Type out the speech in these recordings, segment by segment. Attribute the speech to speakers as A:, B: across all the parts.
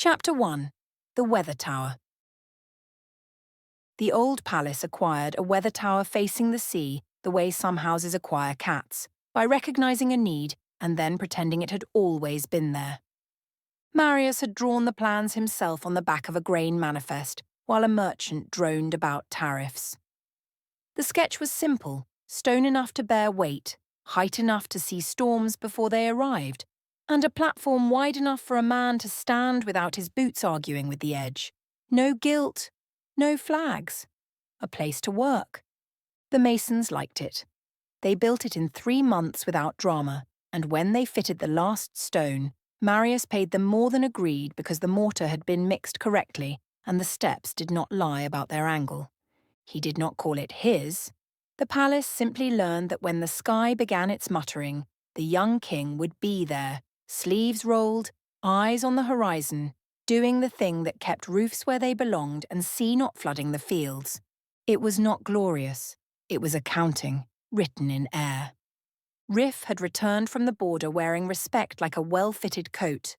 A: Chapter 1. The Weather Tower. The old palace acquired a weather tower facing the sea the way some houses acquire cats, by recognizing a need and then pretending it had always been there. Marius had drawn the plans himself on the back of a grain manifest, while a merchant droned about tariffs. The sketch was simple, stone enough to bear weight, height enough to see storms before they arrived, and a platform wide enough for a man to stand without his boots arguing with the edge. No guilt, no flags. A place to work. The masons liked it. They built it in 3 months without drama, and when they fitted the last stone, Marius paid them more than agreed because the mortar had been mixed correctly and the steps did not lie about their angle. He did not call it his. The palace simply learned that when the sky began its muttering, the young king would be there, sleeves rolled, eyes on the horizon, doing the thing that kept roofs where they belonged and sea not flooding the fields. It was not glorious. It was accounting, written in air. Riff had returned from the border wearing respect like a well-fitted coat.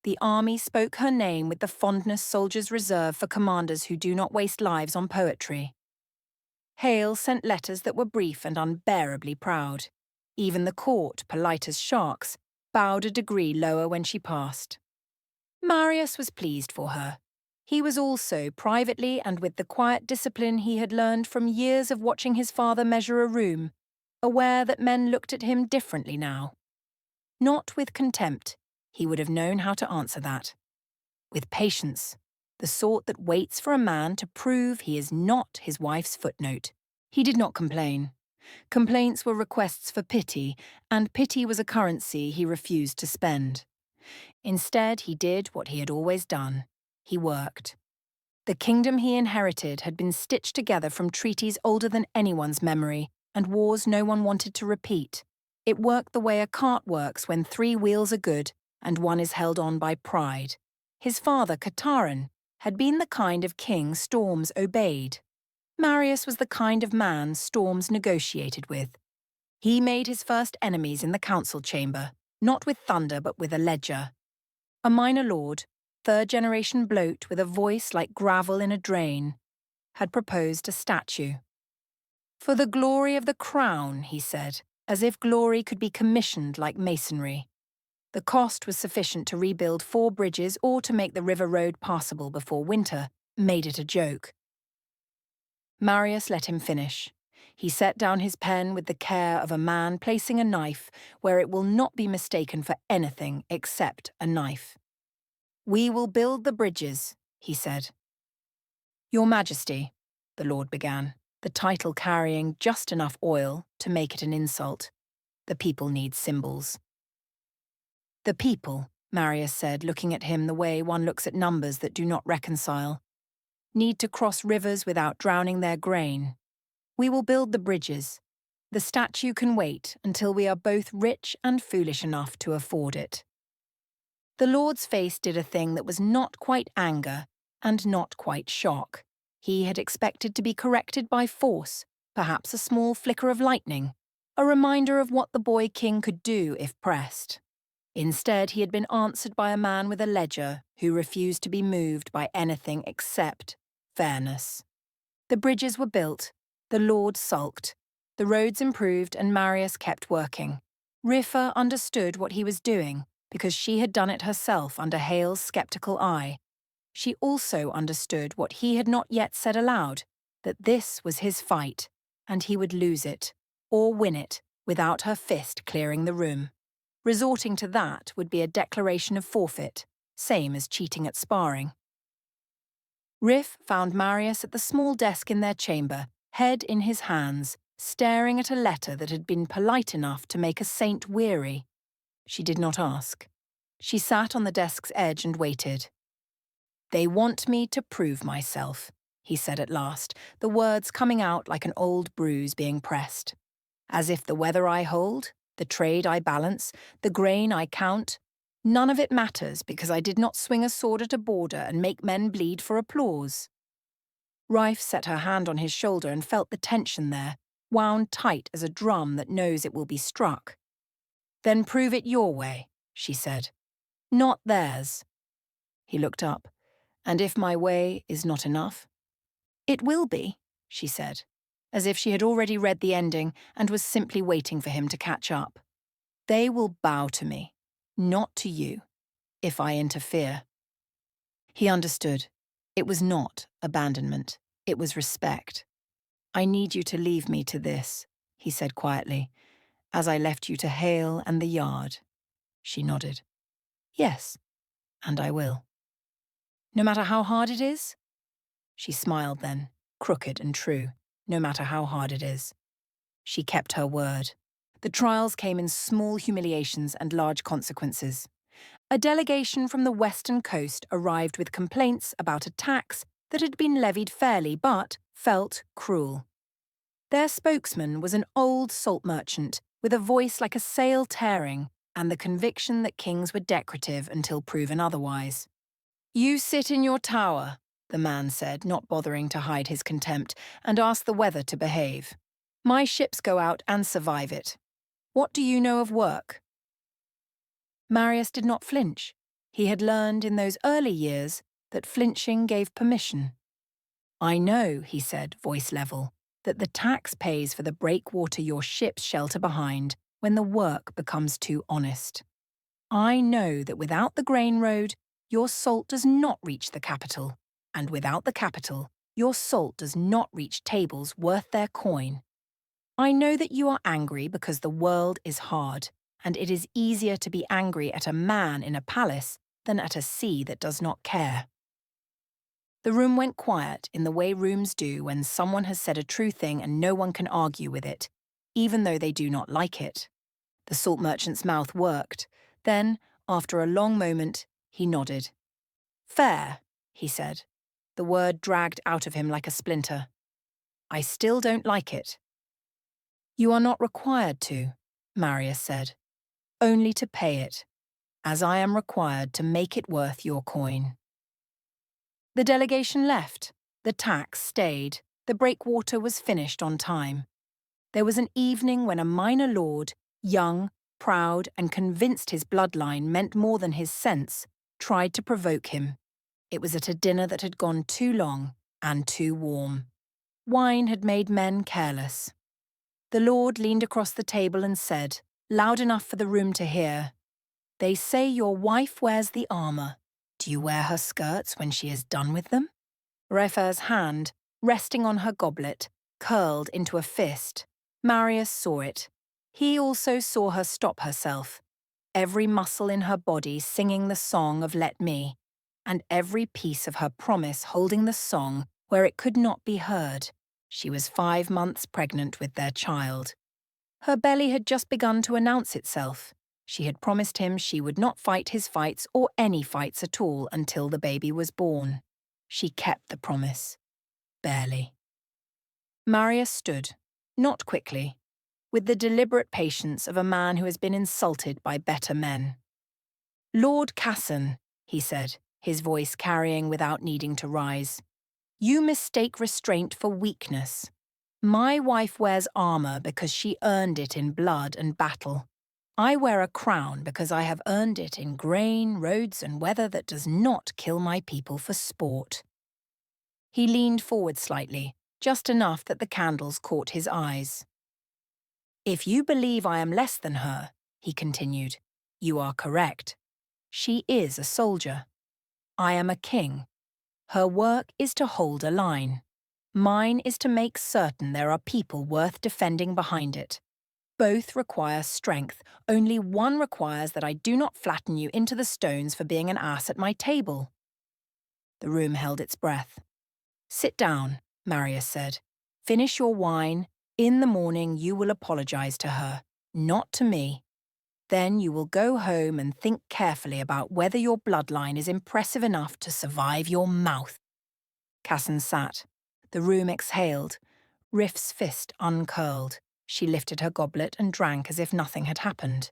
A: The army spoke her name with the fondness soldiers reserve for commanders who do not waste lives on poetry. Hale sent letters that were brief and unbearably proud. Even the court, polite as sharks, bowed a degree lower when she passed. Marius was pleased for her. He was also, privately and with the quiet discipline he had learned from years of watching his father measure a room, aware that men looked at him differently now. Not with contempt, he would have known how to answer that. With patience, the sort that waits for a man to prove he is not his wife's footnote. He did not complain. Complaints were requests for pity, and pity was a currency he refused to spend. Instead, he did what he had always done. He worked. The kingdom he inherited had been stitched together from treaties older than anyone's memory, and wars no one wanted to repeat. It worked the way a cart works when 3 wheels are good and one is held on by pride. His father, Kataran, had been the kind of king storms obeyed. Marius was the kind of man storms negotiated with. He made his first enemies in the council chamber, not with thunder but with a ledger. A minor lord, 3rd-generation bloat with a voice like gravel in a drain, had proposed a statue. For the glory of the crown, he said, as if glory could be commissioned like masonry. The cost was sufficient to rebuild 4 bridges or to make the river road passable before winter, made it a joke. Marius let him finish. He set down his pen with the care of a man placing a knife where it will not be mistaken for anything except a knife. "We will build the bridges," he said. "Your Majesty," the lord began, the title carrying just enough oil to make it an insult. The people need symbols. "The people," Marius said, looking at him the way one looks at numbers that do not reconcile, "need to cross rivers without drowning their grain. We will build the bridges. The statue can wait until we are both rich and foolish enough to afford it." The lord's face did a thing that was not quite anger and not quite shock. He had expected to be corrected by force, perhaps a small flicker of lightning, a reminder of what the boy king could do if pressed. Instead, he had been answered by a man with a ledger who refused to be moved by anything except fairness. The bridges were built, the lord sulked, the roads improved, and Marius kept working. Riffa understood what he was doing because she had done it herself under Hale's skeptical eye. She also understood what he had not yet said aloud, that this was his fight, and he would lose it, or win it, without her fist clearing the room. Resorting to that would be a declaration of forfeit, same as cheating at sparring. Riff found Marius at the small desk in their chamber, head in his hands, staring at a letter that had been polite enough to make a saint weary. She did not ask. She sat on the desk's edge and waited. "They want me to prove myself," he said at last, the words coming out like an old bruise being pressed. "As if the weather I hold, the trade I balance, the grain I count, none of it matters because I did not swing a sword at a border and make men bleed for applause." Rife set her hand on his shoulder and felt the tension there, wound tight as a drum that knows it will be struck. "Then prove it your way," she said. "Not theirs." He looked up. And if my way is not enough? It will be, she said, as if she had already read the ending and was simply waiting for him to catch up. They will bow to me, not to you, if I interfere. He understood. It was not abandonment. It was respect. I need you to leave me to this, he said quietly, as I left you to Hale and the yard. She nodded. Yes, and I will. No matter how hard it is? She smiled then, crooked and true, no matter how hard it is. She kept her word. The trials came in small humiliations and large consequences. A delegation from the western coast arrived with complaints about a tax that had been levied fairly but felt cruel. Their spokesman was an old salt merchant with a voice like a sail tearing and the conviction that kings were decorative until proven otherwise. You sit in your tower, the man said, not bothering to hide his contempt, and ask the weather to behave. My ships go out and survive it. What do you know of work? Marius did not flinch. He had learned in those early years that flinching gave permission. I know, he said, voice level, that the tax pays for the breakwater your ships shelter behind when the work becomes too honest. I know that without the grain road, your salt does not reach the capital, and without the capital, your salt does not reach tables worth their coin. I know that you are angry because the world is hard, and it is easier to be angry at a man in a palace than at a sea that does not care. The room went quiet in the way rooms do when someone has said a true thing and no one can argue with it, even though they do not like it. The salt merchant's mouth worked. Then, after a long moment, he nodded. Fair, he said. The word dragged out of him like a splinter. I still don't like it. You are not required to, Marius said. Only to pay it, as I am required to make it worth your coin. The delegation left. The tax stayed. The breakwater was finished on time. There was an evening when a minor lord, young, proud, and convinced his bloodline meant more than his sense, tried to provoke him. It was at a dinner that had gone too long and too warm. Wine had made men careless. The lord leaned across the table and said, loud enough for the room to hear, They say your wife wears the armour. Do you wear her skirts when she is done with them? Refa's hand, resting on her goblet, curled into a fist. Marius saw it. He also saw her stop herself, every muscle in her body singing the song of Let Me, and every piece of her promise holding the song where it could not be heard. She was 5 months pregnant with their child. Her belly had just begun to announce itself. She had promised him she would not fight his fights or any fights at all until the baby was born. She kept the promise. Barely. Marius stood, not quickly, with the deliberate patience of a man who has been insulted by better men. Lord Casson, he said, his voice carrying without needing to rise, you mistake restraint for weakness. My wife wears armour because she earned it in blood and battle. I wear a crown because I have earned it in grain, roads, and weather that does not kill my people for sport. He leaned forward slightly, just enough that the candles caught his eyes. If you believe I am less than her, he continued, you are correct. She is a soldier. I am a king. Her work is to hold a line. Mine is to make certain there are people worth defending behind it. Both require strength. Only one requires that I do not flatten you into the stones for being an ass at my table. The room held its breath. Sit down, Marius said. Finish your wine. In the morning you will apologize to her, not to me. Then you will go home and think carefully about whether your bloodline is impressive enough to survive your mouth. Casson sat. The room exhaled. Riff's fist uncurled. She lifted her goblet and drank as if nothing had happened.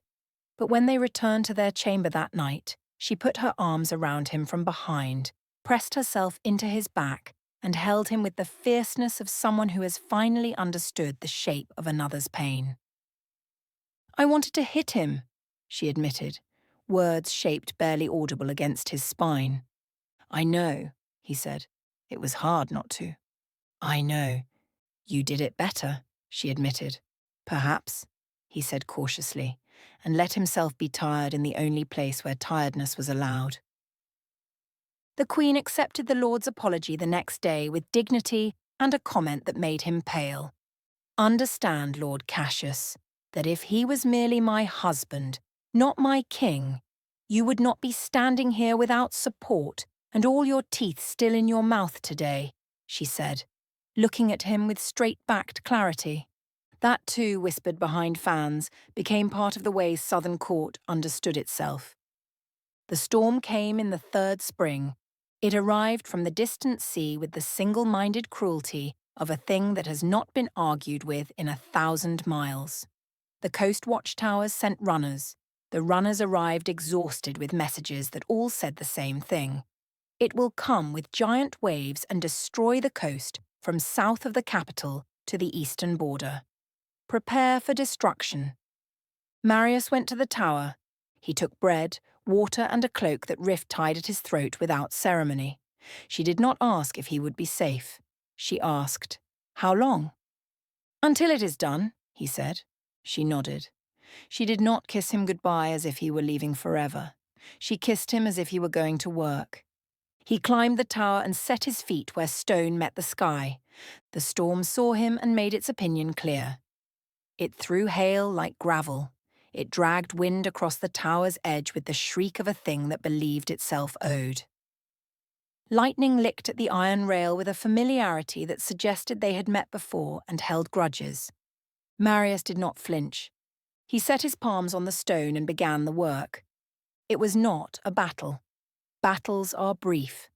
A: But when they returned to their chamber that night, she put her arms around him from behind, pressed herself into his back, and held him with the fierceness of someone who has finally understood the shape of another's pain. I wanted to hit him, she admitted, words shaped barely audible against his spine. I know, he said. It was hard not to. I know. You did it better, she admitted. Perhaps, he said cautiously, and let himself be tired in the only place where tiredness was allowed. The Queen accepted the Lord's apology the next day with dignity and a comment that made him pale. Understand, Lord Cassius, that if he was merely my husband, not my king, you would not be standing here without support and all your teeth still in your mouth today, she said, looking at him with straight-backed clarity. That too, whispered behind fans, became part of the way Southern Court understood itself. The storm came in the third spring. It arrived from the distant sea with the single-minded cruelty of a thing that has not been argued with in 1,000 miles. The coast watchtowers sent runners. The runners arrived exhausted with messages that all said the same thing. It will come with giant waves and destroy the coast from south of the capital to the eastern border. Prepare for destruction. Marius went to the tower. He took bread, water and a cloak that Riff tied at his throat without ceremony. She did not ask if he would be safe. She asked, "How long?" "Until it is done," he said. She nodded. She did not kiss him goodbye as if he were leaving forever. She kissed him as if he were going to work. He climbed the tower and set his feet where stone met the sky. The storm saw him and made its opinion clear. It threw hail like gravel. It dragged wind across the tower's edge with the shriek of a thing that believed itself owed. Lightning licked at the iron rail with a familiarity that suggested they had met before and held grudges. Marius did not flinch. He set his palms on the stone and began the work. It was not a battle. Battles are brief.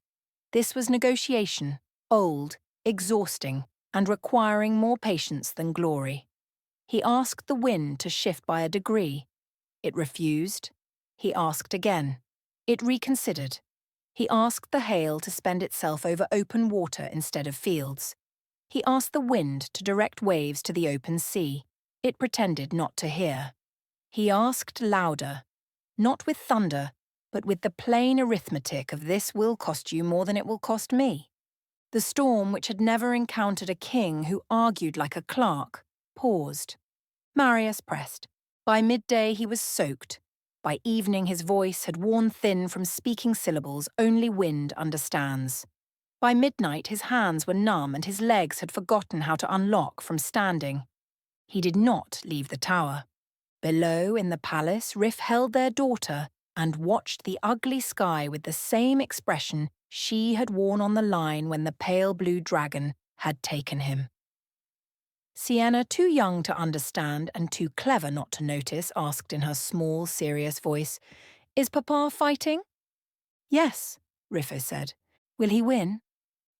A: This was negotiation, old, exhausting, and requiring more patience than glory. He asked the wind to shift by a degree. It refused. He asked again. It reconsidered. He asked the hail to spend itself over open water instead of fields. He asked the wind to direct waves to the open sea. It pretended not to hear. He asked louder, not with thunder, but with the plain arithmetic of this will cost you more than it will cost me. The storm, which had never encountered a king who argued like a clerk, paused. Marius pressed. By midday he was soaked. By evening his voice had worn thin from speaking syllables only wind understands. By midnight his hands were numb and his legs had forgotten how to unlock from standing. He did not leave the tower. Below, in the palace, Riff held their daughter and watched the ugly sky with the same expression she had worn on the line when the pale blue dragon had taken him. Sienna, too young to understand and too clever not to notice, asked in her small, serious voice, "Is Papa fighting?" "Yes," Riffo said. "Will he win?"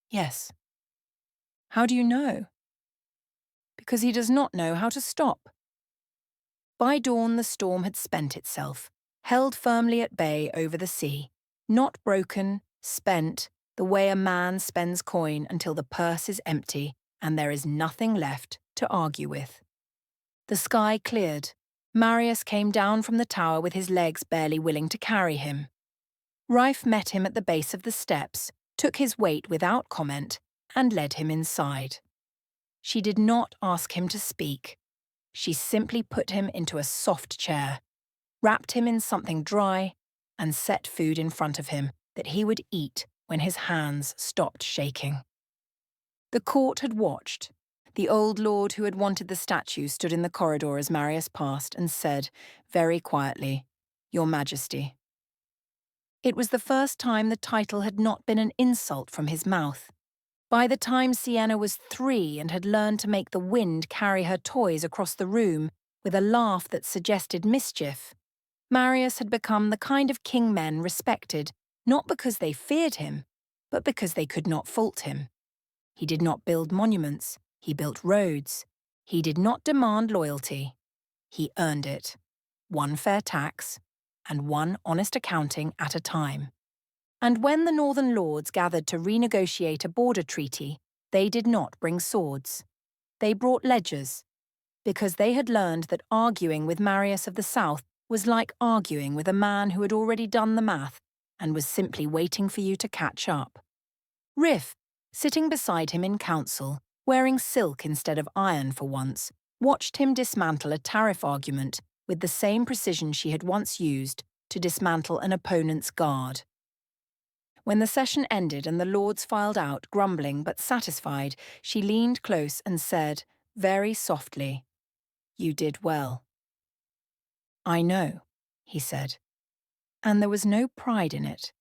A: "Yes." "How do you know?" "Because he does not know how to stop." By dawn the storm had spent itself, held firmly at bay over the sea, not broken, spent, the way a man spends coin until the purse is empty and there is nothing left to argue with. The sky cleared. Marius came down from the tower with his legs barely willing to carry him. Rife met him at the base of the steps, took his weight without comment, and led him inside. She did not ask him to speak. She simply put him into a soft chair, wrapped him in something dry, and set food in front of him that he would eat when his hands stopped shaking. The court had watched. The old lord who had wanted the statue stood in the corridor as Marius passed and said, very quietly, "Your Majesty." It was the first time the title had not been an insult from his mouth. By the time Sienna was 3 and had learned to make the wind carry her toys across the room with a laugh that suggested mischief, Marius had become the kind of king men respected not because they feared him, but because they could not fault him. He did not build monuments, he built roads. He did not demand loyalty. He earned it. One fair tax, and one honest accounting at a time. And when the northern lords gathered to renegotiate a border treaty, they did not bring swords. They brought ledgers, because they had learned that arguing with Marius of the South was like arguing with a man who had already done the math and was simply waiting for you to catch up. Riff, sitting beside him in council, wearing silk instead of iron for once, watched him dismantle a tariff argument with the same precision she had once used to dismantle an opponent's guard. When the session ended and the lords filed out, grumbling but satisfied, she leaned close and said, very softly, "You did well." "I know," he said. And there was no pride in it,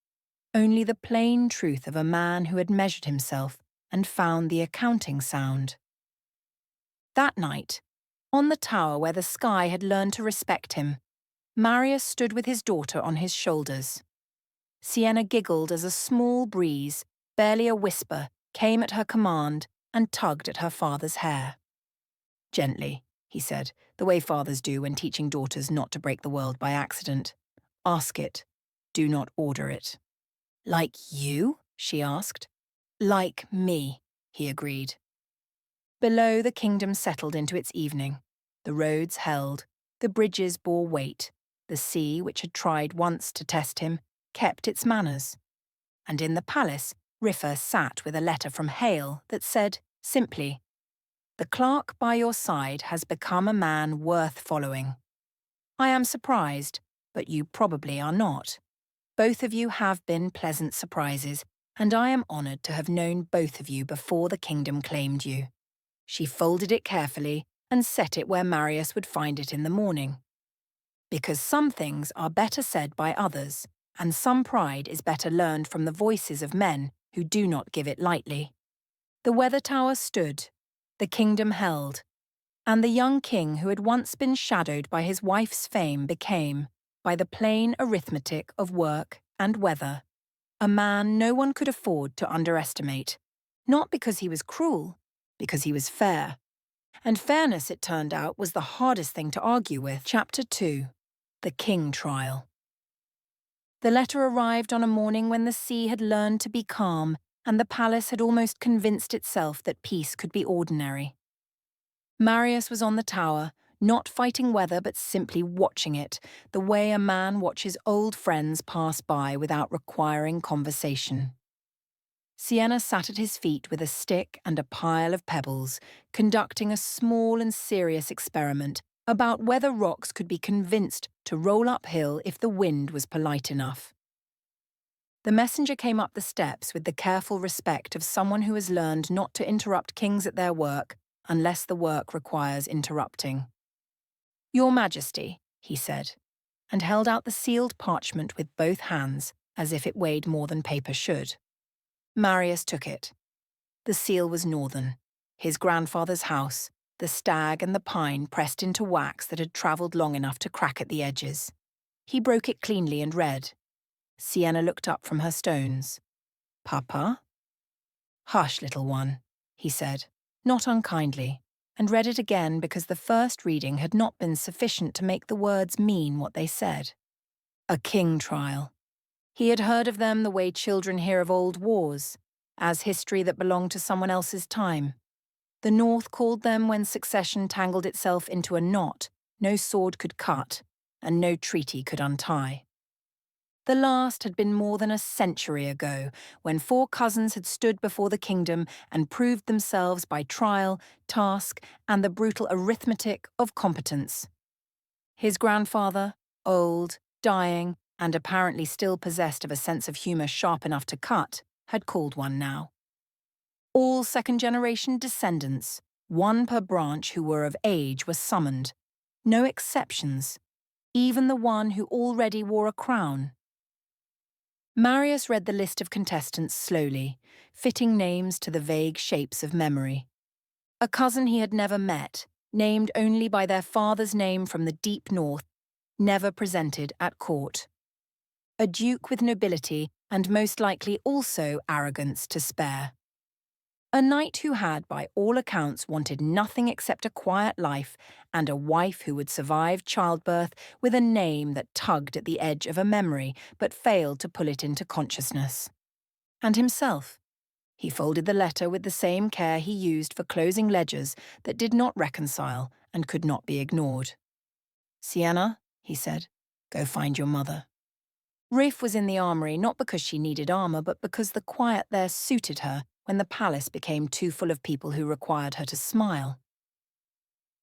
A: only the plain truth of a man who had measured himself and found the accounting sound. That night, on the tower where the sky had learned to respect him, Marius stood with his daughter on his shoulders. Sienna giggled as a small breeze, barely a whisper, came at her command and tugged at her father's hair. "Gently," he said, the way fathers do when teaching daughters not to break the world by accident. "Ask it. Do not order it." "Like you?" she asked. "Like me," he agreed. Below, the kingdom settled into its evening. The roads held, the bridges bore weight, the sea, which had tried once to test him, kept its manners. And in the palace, Riffa sat with a letter from Hale that said, simply, "The clerk by your side has become a man worth following. I am surprised, but you probably are not. Both of you have been pleasant surprises, and I am honoured to have known both of you before the kingdom claimed you." She folded it carefully and set it where Marius would find it in the morning. Because some things are better said by others, and some pride is better learned from the voices of men who do not give it lightly. The weather tower stood, the kingdom held, and the young king who had once been shadowed by his wife's fame became, by the plain arithmetic of work and weather, a man no one could afford to underestimate, not because he was cruel, because he was fair. And fairness, it turned out, was the hardest thing to argue with. Chapter 2. The King Trial. The letter arrived on a morning when the sea had learned to be calm and the palace had almost convinced itself that peace could be ordinary. Marius was on the tower, not fighting weather but simply watching it, the way a man watches old friends pass by without requiring conversation. Sienna sat at his feet with a stick and a pile of pebbles, conducting a small and serious experiment about whether rocks could be convinced to roll uphill if the wind was polite enough. The messenger came up the steps with the careful respect of someone who has learned not to interrupt kings at their work unless the work requires interrupting. "Your Majesty," he said, and held out the sealed parchment with both hands as if it weighed more than paper should. Marius took it. The seal was northern, his grandfather's house, the stag and the pine pressed into wax that had travelled long enough to crack at the edges. He broke it cleanly and read. Sienna looked up from her stones. "Papa?" "Hush, little one," he said, not unkindly, and read it again because the first reading had not been sufficient to make the words mean what they said. A king trial. He had heard of them the way children hear of old wars, as history that belonged to someone else's time. The North called them when succession tangled itself into a knot no sword could cut and no treaty could untie. The last had been more than a century ago, when 4 cousins had stood before the kingdom and proved themselves by trial, task, and the brutal arithmetic of competence. His grandfather, old, dying, and apparently still possessed of a sense of humour sharp enough to cut, had called one now. All second-generation descendants, 1 per branch who were of age, were summoned. No exceptions, even the one who already wore a crown. Marius read the list of contestants slowly, fitting names to the vague shapes of memory. A cousin he had never met, named only by their father's name from the deep north, never presented at court. A duke with nobility and most likely also arrogance to spare. A knight who had, by all accounts, wanted nothing except a quiet life and a wife who would survive childbirth with a name that tugged at the edge of a memory but failed to pull it into consciousness. And himself. He folded the letter with the same care he used for closing ledgers that did not reconcile and could not be ignored. "Sienna," he said, "go find your mother." Rafe was in the armory not because she needed armor, but because the quiet there suited her when the palace became too full of people who required her to smile.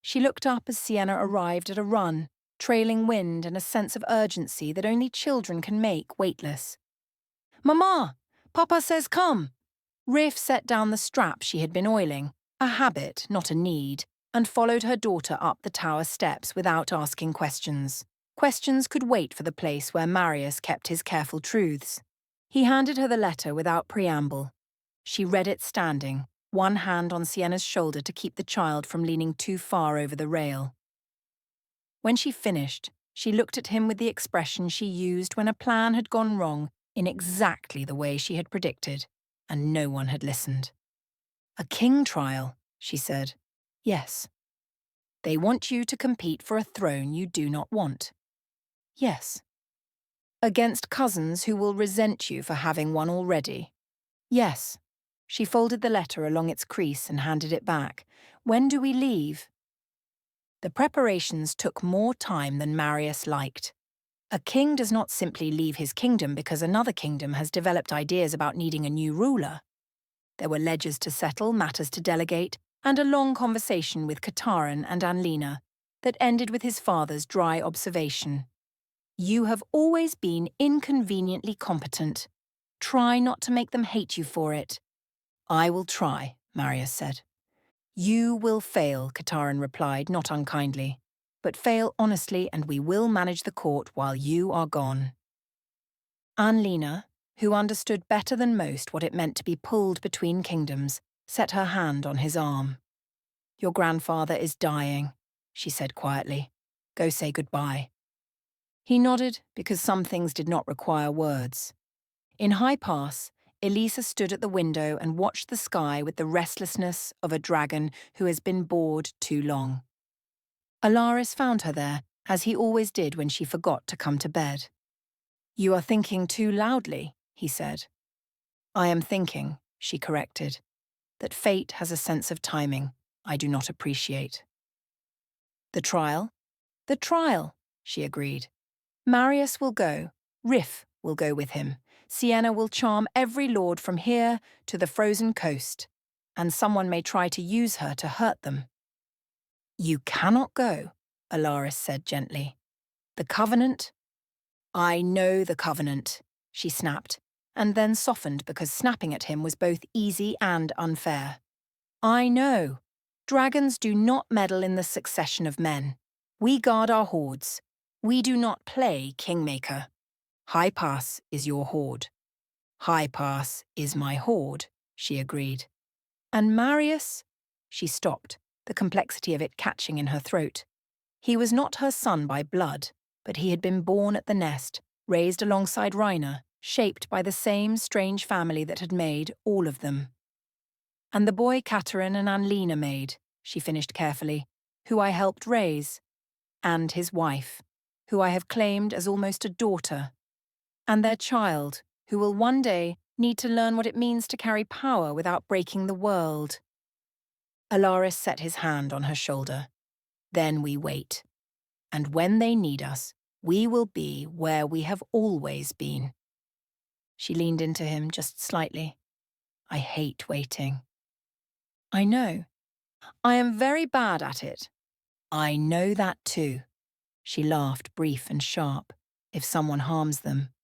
A: She looked up as Sienna arrived at a run, trailing wind and a sense of urgency that only children can make weightless. "Mama! Papa says come!" Rafe set down the strap she had been oiling, a habit, not a need, and followed her daughter up the tower steps without asking questions. Questions could wait for the place where Marius kept his careful truths. He handed her the letter without preamble. She read it standing, one hand on Sienna's shoulder to keep the child from leaning too far over the rail. When she finished, she looked at him with the expression she used when a plan had gone wrong in exactly the way she had predicted, and no one had listened. "A king trial," she said. "Yes." "They want you to compete for a throne you do not want." "Yes." "Against cousins who will resent you for having one already." "Yes." She folded the letter along its crease and handed it back. "When do we leave?" The preparations took more time than Marius liked. A king does not simply leave his kingdom because another kingdom has developed ideas about needing a new ruler. There were ledgers to settle, matters to delegate, and a long conversation with Katarin and Anlina that ended with his father's dry observation. "You have always been inconveniently competent. Try not to make them hate you for it." "I will try," Marius said. "You will fail," Katarin replied, not unkindly. "But fail honestly and we will manage the court while you are gone." Anlina, who understood better than most what it meant to be pulled between kingdoms, set her hand on his arm. "Your grandfather is dying," she said quietly. "Go say goodbye." He nodded because some things did not require words. In High Pass, Elisa stood at the window and watched the sky with the restlessness of a dragon who has been bored too long. Alaris found her there, as he always did when she forgot to come to bed. "You are thinking too loudly," he said. "I am thinking," she corrected, "that fate has a sense of timing I do not appreciate." "The trial?" "The trial," she agreed. "Marius will go. Riff will go with him. Sienna will charm every lord from here to the frozen coast, and someone may try to use her to hurt them." "You cannot go," Alaris said gently. "The covenant?" "I know the covenant," she snapped, and then softened because snapping at him was both easy and unfair. "I know. Dragons do not meddle in the succession of men. We guard our hoards. We do not play kingmaker. High Pass is your hoard." "High Pass is my hoard," she agreed. "And Marius?" She stopped, the complexity of it catching in her throat. He was not her son by blood, but he had been born at the nest, raised alongside Rainer, shaped by the same strange family that had made all of them. "And the boy Katarin and Anlina made," she finished carefully, "who I helped raise. And his wife, who I have claimed as almost a daughter. And their child, who will one day need to learn what it means to carry power without breaking the world." Alaris set his hand on her shoulder. "Then we wait. And when they need us, we will be where we have always been." She leaned into him just slightly. "I hate waiting." "I know. I am very bad at it." "I know that too." She laughed, brief and sharp. "If someone harms them."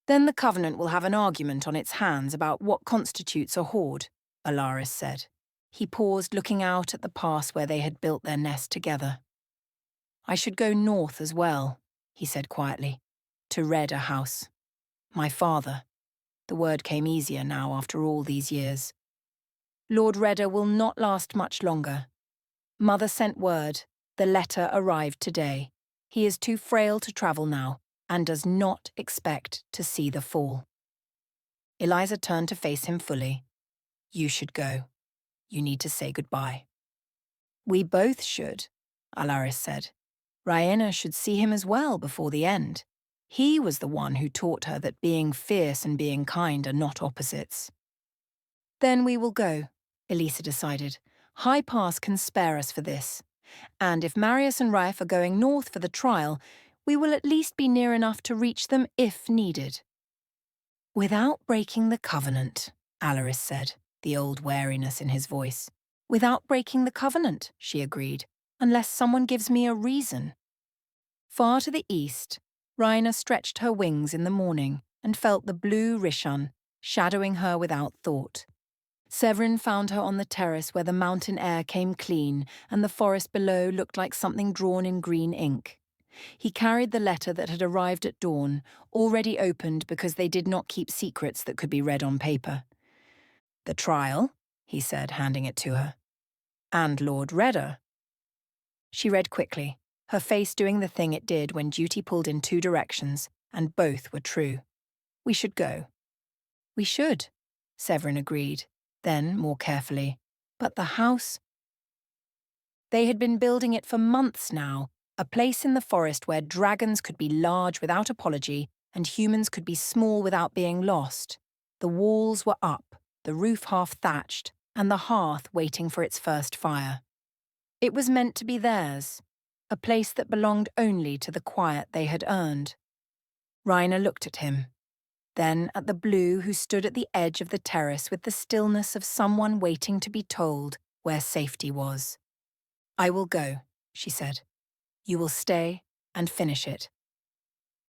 A: "Then the Covenant will have an argument on its hands about what constitutes a hoard," Alaris said. He paused, looking out at the pass where they had built their nest together. "I should go north as well," he said quietly, "to Red a house. My father." The word came easier now after all these years. "Lord Redder will not last much longer. Mother sent word. The letter arrived today. He is too frail to travel now and does not expect to see the fall." Eliza turned to face him fully. "You should go. You need to say goodbye." "We both should," Alaris said. "Raina should see him as well before the end. He was the one who taught her that being fierce and being kind are not opposites." "Then we will go," Elisa decided. "High Pass can spare us for this. And if Marius and Raif are going north for the trial, we will at least be near enough to reach them if needed. Without breaking the covenant, Alaris said, the old wariness in his voice. Without breaking the covenant, she agreed, unless someone gives me a reason. Far to the east, Raina stretched her wings in the morning and felt the blue Rishan shadowing her without thought. Severin found her on the terrace where the mountain air came clean and the forest below looked like something drawn in green ink. He carried the letter that had arrived at dawn, already opened because they did not keep secrets that could be read on paper. "The trial," he said, handing it to her. "And Lord Redder." She read quickly, her face doing the thing it did when duty pulled in two directions, and both were true. "We should go." "We should," Severin agreed, then, more carefully. "But the house—" They had been building it for months now, a place in the forest where dragons could be large without apology and humans could be small without being lost. The walls were up, the roof half thatched, and the hearth waiting for its first fire. It was meant to be theirs, a place that belonged only to the quiet they had earned. Raina looked at him, then at the blue who stood at the edge of the terrace with the stillness of someone waiting to be told where safety was. "I will go," she said. "You will stay and finish it."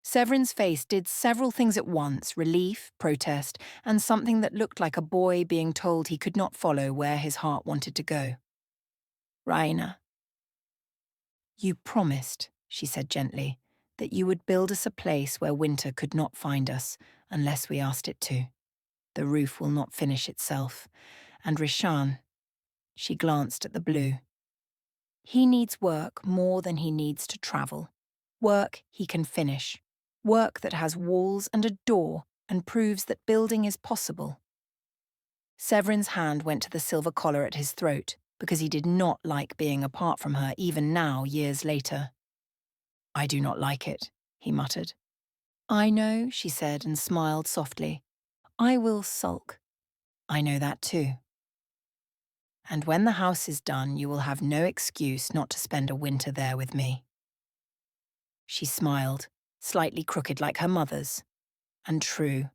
A: Severin's face did several things at once: relief, protest, and something that looked like a boy being told he could not follow where his heart wanted to go. "Raina." "You promised," she said gently, "that you would build us a place where winter could not find us unless we asked it to. The roof will not finish itself. And Rishan—" She glanced at the blue. "He needs work more than he needs to travel. Work he can finish. Work that has walls and a door and proves that building is possible." Severin's hand went to the silver collar at his throat because he did not like being apart from her even now, years later. "I do not like it," he muttered. "I know," she said and smiled softly. "I will sulk. I know that too. And when the house is done, you will have no excuse not to spend a winter there with me." She smiled, slightly crooked like her mother's. And true.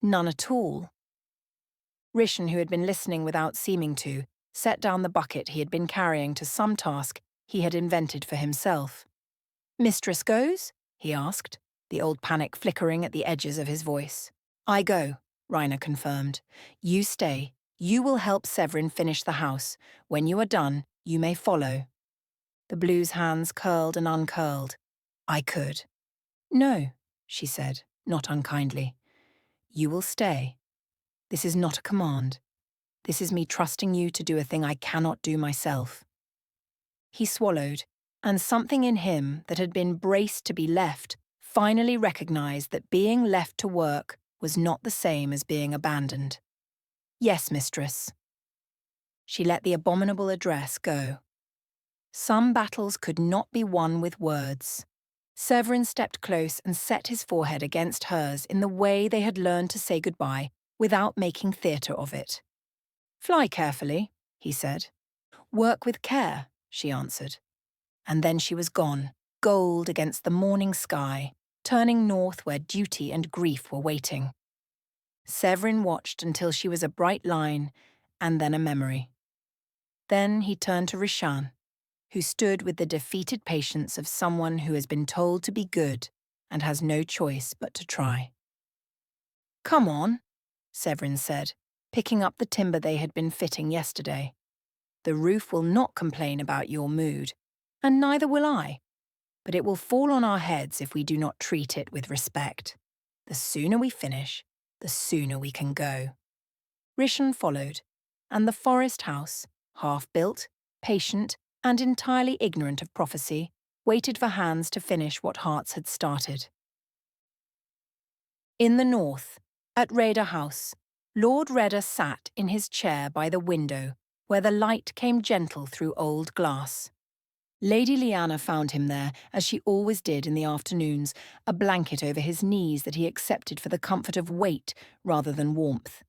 A: None at all. Rishan, who had been listening without seeming to, set down the bucket he had been carrying to some task he had invented for himself. "Mistress goes?" he asked, the old panic flickering at the edges of his voice. "I go," Raina confirmed. "You stay. You will help Severin finish the house. When you are done, you may follow." The blue's hands curled and uncurled. "I could." "No," she said, not unkindly. "You will stay. This is not a command. This is me trusting you to do a thing I cannot do myself." He swallowed, and something in him that had been braced to be left finally recognized that being left to work was not the same as being abandoned. "Yes, mistress." She let the abominable address go. Some battles could not be won with words. Severin stepped close and set his forehead against hers in the way they had learned to say goodbye without making theatre of it. "Fly carefully," he said. "Work with care," she answered. And then she was gone, gold against the morning sky, turning north where duty and grief were waiting. Severin watched until she was a bright line and then a memory. Then he turned to Rishan, who stood with the defeated patience of someone who has been told to be good and has no choice but to try. "Come on," Severin said, picking up the timber they had been fitting yesterday. "The roof will not complain about your mood, and neither will I. But it will fall on our heads if we do not treat it with respect. The sooner we finish, the sooner we can go." Rishan followed, and the forest house, half-built, patient, and entirely ignorant of prophecy, waited for hands to finish what hearts had started. In the north, at Reda House, Lord Redder sat in his chair by the window, where the light came gentle through old glass. Lady Lyanna found him there, as she always did in the afternoons, a blanket over his knees that he accepted for the comfort of weight rather than warmth.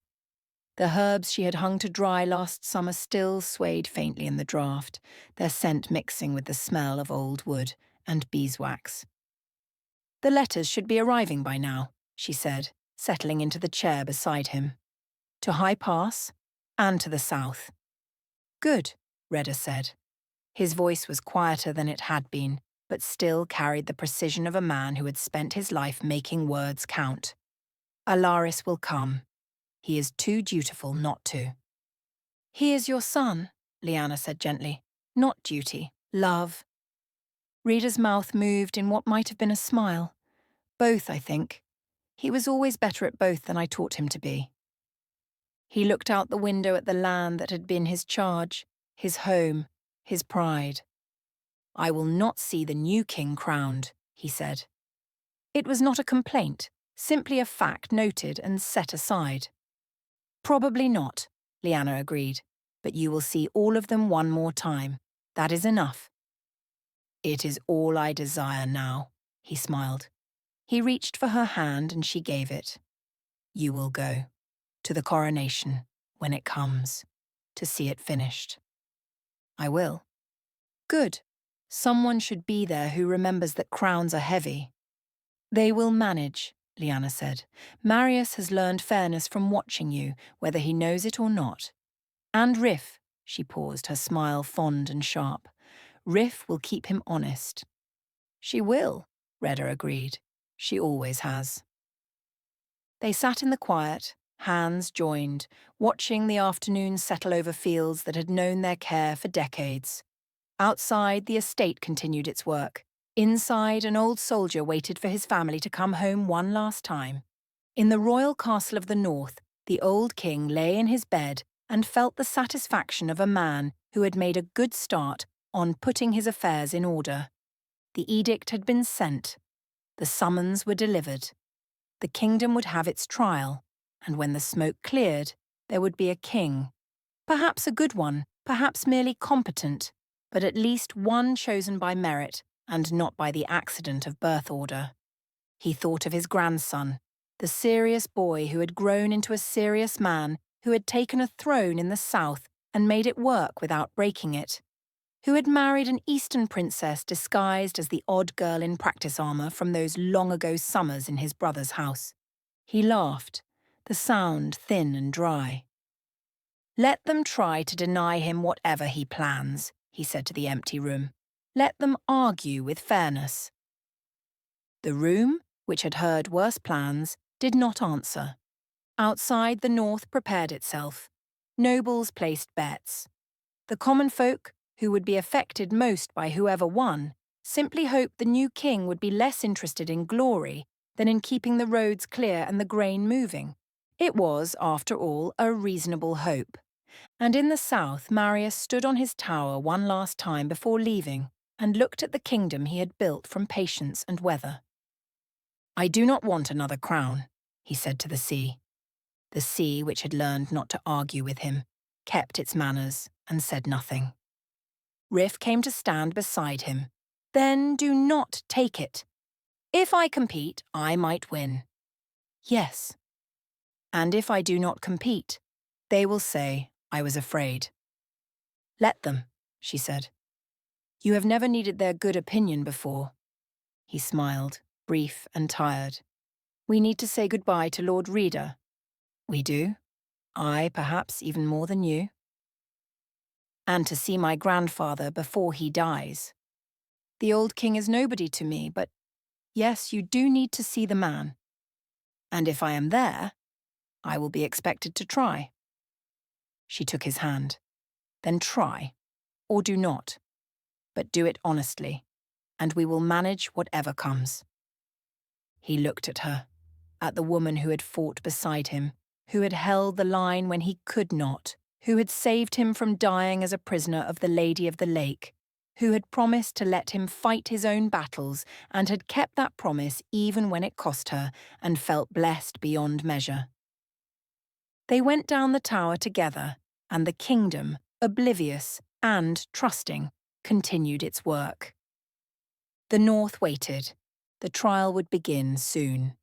A: The herbs she had hung to dry last summer still swayed faintly in the draught, their scent mixing with the smell of old wood and beeswax. The letters should be arriving by now, she said, settling into the chair beside him. To High Pass and to the south. Good, Redder said. His voice was quieter than it had been, but still carried the precision of a man who had spent his life making words count. Alaris will come. He is too dutiful not to. He is your son, Lyanna said gently. Not duty, love. Reader's mouth moved in what might have been a smile. Both, I think. He was always better at both than I taught him to be. He looked out the window at the land that had been his charge, his home, his pride. I will not see the new king crowned, he said. It was not a complaint, simply a fact noted and set aside. Probably not, Lyanna agreed, but you will see all of them one more time. That is enough. It is all I desire now, he smiled. He reached for her hand and she gave it. You will go. To the coronation, when it comes, to see it finished. I will. Good. Someone should be there who remembers that crowns are heavy. They will manage, Lyanna said. Marius has learned fairness from watching you, whether he knows it or not. And Riff, she paused, her smile fond and sharp. Riff will keep him honest. She will, Redder agreed. She always has. They sat in the quiet, hands joined, watching the afternoon settle over fields that had known their care for decades. Outside, the estate continued its work. Inside, an old soldier waited for his family to come home one last time. In the royal castle of the north, the old king lay in his bed and felt the satisfaction of a man who had made a good start on putting his affairs in order. The edict had been sent. The summons were delivered. The kingdom would have its trial, and when the smoke cleared, there would be a king. Perhaps a good one, perhaps merely competent, but at least one chosen by merit and not by the accident of birth order. He thought of his grandson, the serious boy who had grown into a serious man, who had taken a throne in the south and made it work without breaking it, who had married an Eastern princess disguised as the odd girl in practice armor from those long-ago summers in his brother's house. He laughed, the sound thin and dry. Let them try to deny him whatever he plans, he said to the empty room. Let them argue with fairness. The room, which had heard worse plans, did not answer. Outside, the north prepared itself. Nobles placed bets. The common folk, who would be affected most by whoever won, simply hoped the new king would be less interested in glory than in keeping the roads clear and the grain moving. It was, after all, a reasonable hope. And in the south, Marius stood on his tower one last time before leaving and looked at the kingdom he had built from patience and weather. I do not want another crown, he said to the sea. The sea, which had learned not to argue with him, kept its manners and said nothing. Riff came to stand beside him. Then do not take it. If I compete, I might win. Yes. And if I do not compete, they will say I was afraid. Let them, she said. You have never needed their good opinion before. He smiled, brief and tired. We need to say goodbye to Lord Reader. We do. I, perhaps, even more than you. And to see my grandfather before he dies. The old king is nobody to me, but yes, you do need to see the man. And if I am there, I will be expected to try. She took his hand. Then try, or do not, but do it honestly, and we will manage whatever comes. He looked at her, at the woman who had fought beside him, who had held the line when he could not, who had saved him from dying as a prisoner of the Lady of the Lake, who had promised to let him fight his own battles and had kept that promise even when it cost her, and felt blessed beyond measure. They went down the tower together, and the kingdom, oblivious and trusting, continued its work. The north waited. The trial would begin soon.